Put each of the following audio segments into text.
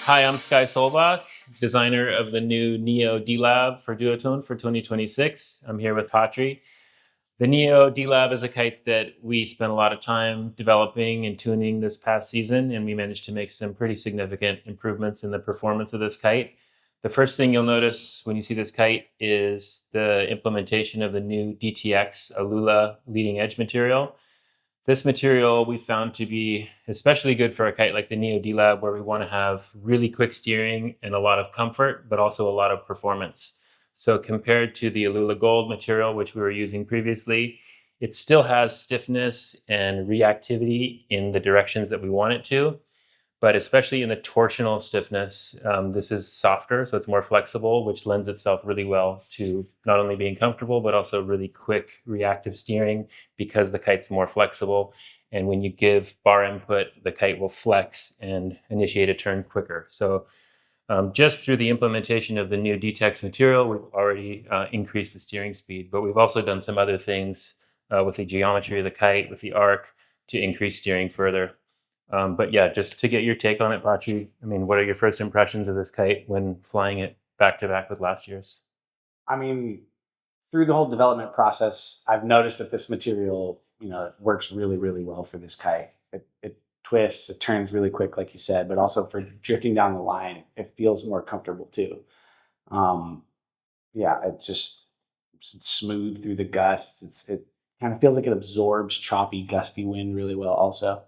Hi, I'm Solbach, designer of the new Neo D-Lab for Duotone for 2026. I'm here with Patri. The Neo D-Lab is a kite that we spent a lot of time developing and tuning this past season, and we managed to make some pretty significant improvements in the performance of this kite. The first thing you'll notice when you see this kite is the implementation of the new DTEX Aluula leading edge material. This material we found to be especially good for a kite like the Neo D-Lab, where we want to have really quick steering and a lot of comfort, but also a lot of performance. So compared to the Aluula Gold material, which we were using previously, it still has stiffness and reactivity in the directions that we want it to. But especially in the torsional stiffness, this is softer, so it's more flexible, which lends itself really well to not only being comfortable, but also really quick reactive steering because the kite's more flexible. And when you give bar input, the kite will flex and initiate a turn quicker. So just through the implementation of the new DTEX material, we've already increased the steering speed, but we've also done some other things with the geometry of the kite, with the arc, to increase steering further. But yeah, just to get your take on it, Patri, I mean, what are your first impressions of this kite when flying it back to back with last year's? I mean, through the whole development process, I've noticed that this material, it works really, really well for this kite. It twists, it turns really quick, like you said, but also for drifting down the line, it feels more comfortable too. Um, yeah, it's smooth through the gusts. It kind of feels like it absorbs choppy, gusty wind really well. Also,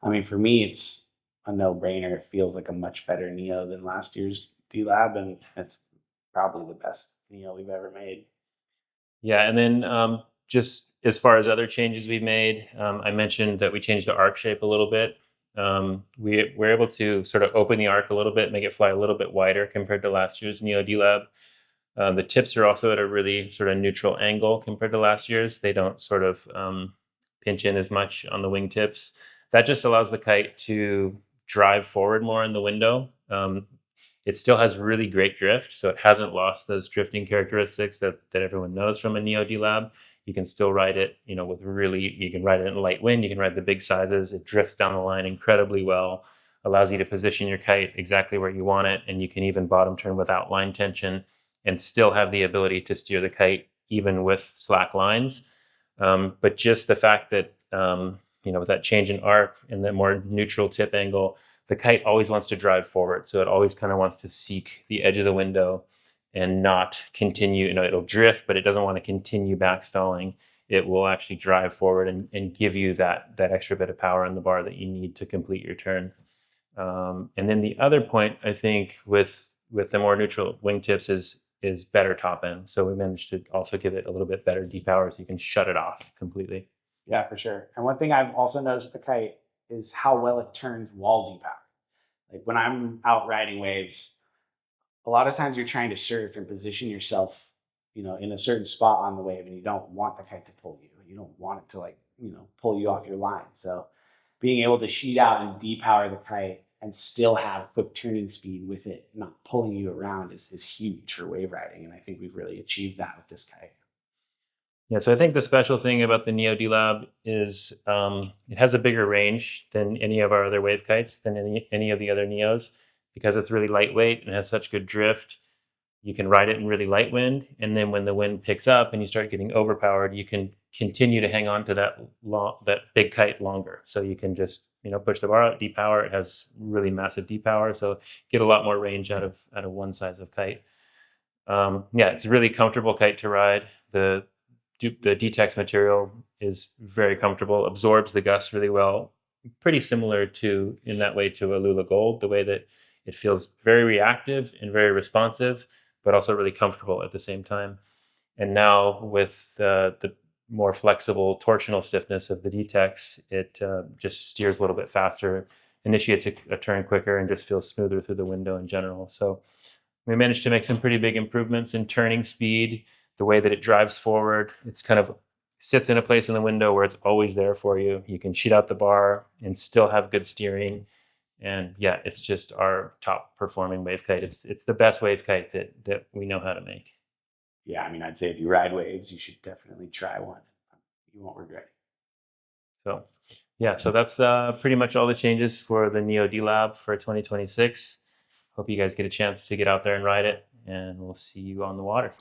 I mean, for me, it's a no-brainer. It feels like a much better Neo than last year's D Lab, and it's probably the best Neo we've ever made. Yeah, and then just as far as other changes we've made, I mentioned that we changed the arc shape a little bit. We were able to sort of open the arc a little bit, make it fly a little bit wider compared to last year's Neo D-Lab. The tips are also at a really sort of neutral angle compared to last year's. They don't sort of pinch in as much on the wingtips. That just allows the kite to drive forward more in the window. It still has really great drift, so it hasn't lost those drifting characteristics that everyone knows from a Neo D Lab. You can still ride it, you can ride it in light wind, you can ride the big sizes. It drifts down the line incredibly well, allows you to position your kite exactly where you want it, and you can even bottom turn without line tension and still have the ability to steer the kite even with slack lines. But just the fact that, with that change in arc and the more neutral tip angle, the kite always wants to drive forward. So it always kind of wants to seek the edge of the window and not continue. It'll drift, but it doesn't want to continue backstalling. It will actually drive forward and give you that extra bit of power in the bar that you need to complete your turn. And then the other point, I think, with the more neutral wingtips is better top end. So we managed to also give it a little bit better depower so you can shut it off completely. Yeah, for sure. And one thing I've also noticed with the kite is how well it turns wall depower. Like when I'm out riding waves, a lot of times you're trying to surf and position yourself, in a certain spot on the wave, and you don't want the kite to pull you. You don't want it to pull you off your line. So being able to sheet out and depower the kite and still have quick turning speed with it not pulling you around is huge for wave riding. And I think we've really achieved that with this kite. Yeah, so I think the special thing about the Neo D Lab is it has a bigger range than any of our other wave kites, than any of the other Neos, because it's really lightweight and has such good drift. You can ride it in really light wind, and then when the wind picks up and you start getting overpowered, you can continue to hang on to that big kite longer. So you can just push the bar out, depower. It has really massive depower, so get a lot more range out of one size of kite. Yeah, it's a really comfortable kite to ride. The DTEX material is very comfortable, absorbs the gusts really well. Pretty similar in that way to Aluula Gold, the way that it feels very reactive and very responsive, but also really comfortable at the same time. And now with the more flexible torsional stiffness of the DTEX, it just steers a little bit faster, initiates a turn quicker, and just feels smoother through the window in general. So we managed to make some pretty big improvements in turning speed, the way that it drives forward. It's kind of sits in a place in the window where it's always there for you. You can sheet out the bar and still have good steering. And yeah, it's just our top performing wave kite. It's the best wave kite that we know how to make. Yeah, I mean, I'd say if you ride waves, you should definitely try one. You won't regret it. So yeah, so that's pretty much all the changes for the Neo D Lab for 2026. Hope you guys get a chance to get out there and ride it, and we'll see you on the water.